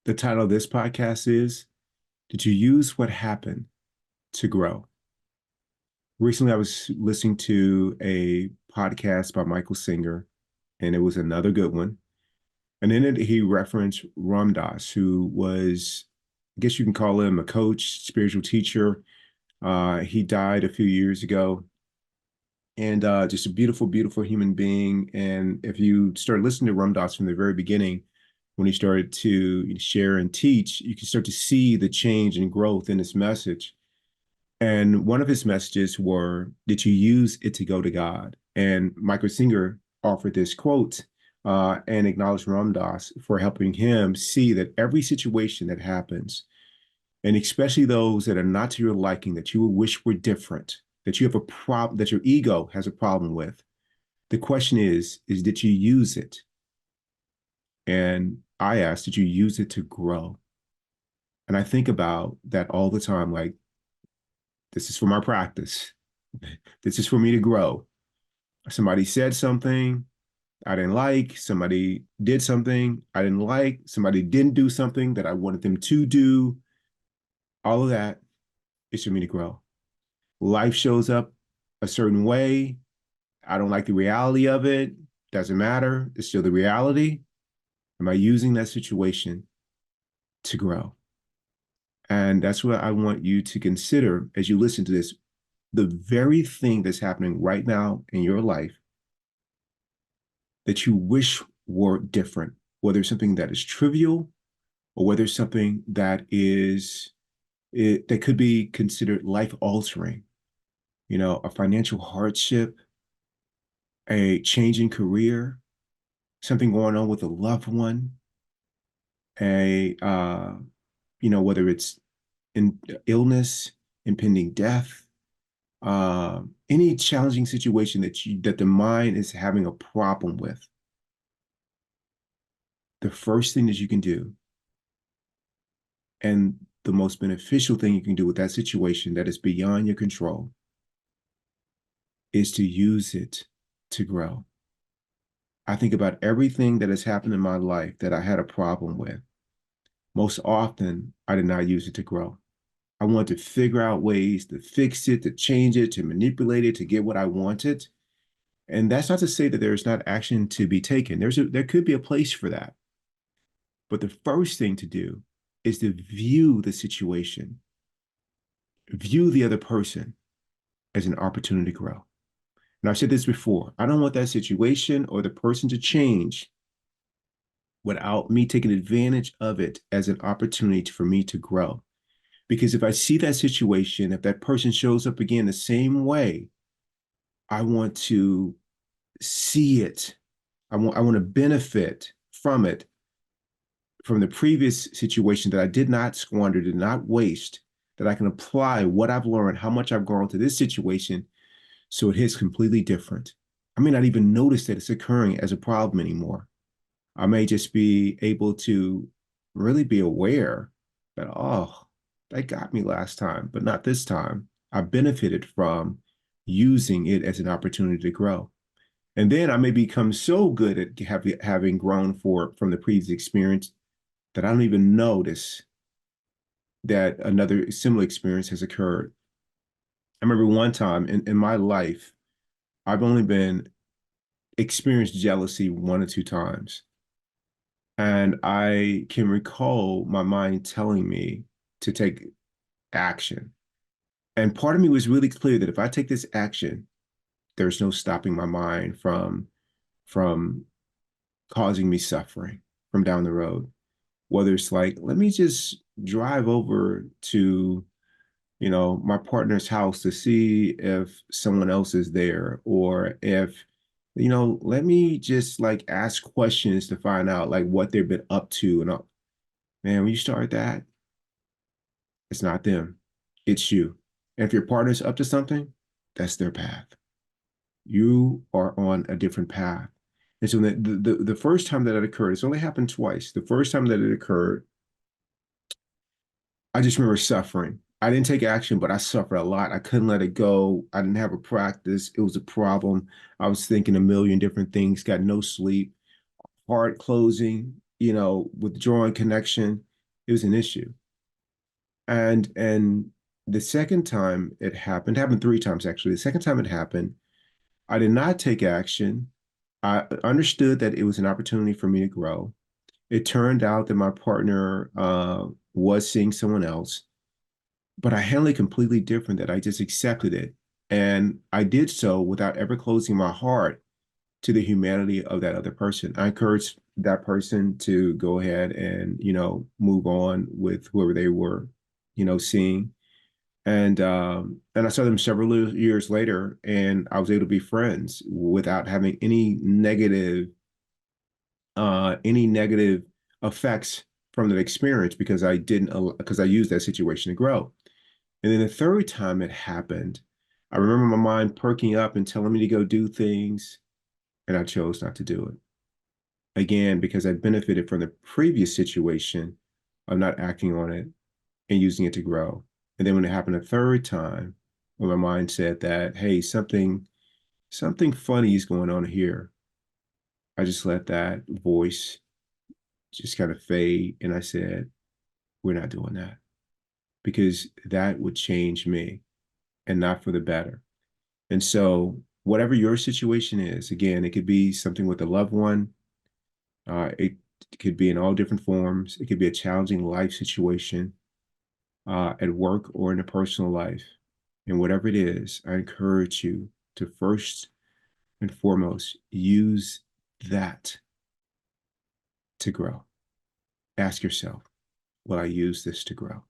The title of this podcast is Did You Use What Happened to Grow? Recently, I was listening to a podcast by Michael Singer, and it was another good one. And in it, he referenced Ram Dass, who was, I guess you can call him a coach, spiritual teacher. He died a few years ago, and just a beautiful, beautiful human being. And if you start listening to Ram Dass from the very beginning, when he started to share and teach, you can start to see the change and growth in his message. And one of his messages were, did you use it to go to God? And Michael Singer offered this quote and acknowledged Ram Dass for helping him see that every situation that happens, and especially those that are not to your liking, that you would wish were different, that you have a problem, that your ego has a problem with. The question is did you use it? And I asked, did you use it to grow? And I think about that all the time. Like, this is for my practice. This is for me to grow. Somebody said something I didn't like. Somebody did something I didn't like. Somebody didn't do something that I wanted them to do. All of that is for me to grow. Life shows up a certain way. I don't like the reality of it. Doesn't matter. It's still the reality. Am I using that situation to grow? And that's what I want you to consider as you listen to this. The very thing that's happening right now in your life that you wish were different, whether it's something that is trivial or whether it's something that that could be considered life altering, a financial hardship, a changing career, something going on with a loved one, whether it's in illness, impending death, any challenging situation that the mind is having a problem with. The first thing that you can do, and the most beneficial thing you can do with that situation that is beyond your control, is to use it to grow. I think about everything that has happened in my life that I had a problem with. Most often, I did not use it to grow. I wanted to figure out ways to fix it, to change it, to manipulate it, to get what I wanted. And that's not to say that there's not action to be taken. There could be a place for that. But the first thing to do is to view the situation, view the other person as an opportunity to grow. And I've said this before, I don't want that situation or the person to change without me taking advantage of it as an opportunity for me to grow. Because if I see that situation, if that person shows up again the same way, I want to see it. I want to benefit from it, from the previous situation that I did not squander, did not waste, that I can apply what I've learned, how much I've grown to this situation, so it is completely different. I may not even notice that it's occurring as a problem anymore. I may just be able to really be aware that, oh, that got me last time, but not this time. I benefited from using it as an opportunity to grow. And then I may become so good at having grown from the previous experience that I don't even notice that another similar experience has occurred. I remember one time in my life, I've only been experienced jealousy one or two times. And I can recall my mind telling me to take action. And part of me was really clear that if I take this action, there's no stopping my mind from causing me suffering from down the road. Whether it's like, let me just drive over to, my partner's house to see if someone else is there, or if, let me just like ask questions to find out like what they've been up to. And man, when you start that, it's not them, it's you. And if your partner's up to something, that's their path. You are on a different path. And so the first time that it occurred, it's only happened twice. The first time that it occurred, I just remember suffering. I didn't take action, but I suffered a lot. I couldn't let it go. I didn't have a practice. It was a problem. I was thinking a million different things, got no sleep, heart closing, withdrawing connection. It was an issue. And the second time it happened 3 times actually. The second time it happened, I did not take action. I understood that it was an opportunity for me to grow. It turned out that my partner was seeing someone else, but I handled it completely different, that I just accepted it. And I did so without ever closing my heart to the humanity of that other person. I encouraged that person to go ahead and, move on with whoever they were, seeing. And I saw them several years later, and I was able to be friends without having any negative effects from that experience, because I used that situation to grow. And then the third time it happened, I remember my mind perking up and telling me to go do things, and I chose not to do it. Again, because I benefited from the previous situation of not acting on it and using it to grow. And then when it happened a third time, when my mind said that, hey, something funny is going on here, I just let that voice just kind of fade. And I said, we're not doing that, because that would change me and not for the better. And so, whatever your situation is, again, it could be something with a loved one, it could be in all different forms, it could be a challenging life situation, at work or in a personal life. And whatever it is, I encourage you to first and foremost use that to grow. Ask yourself, will I use this to grow?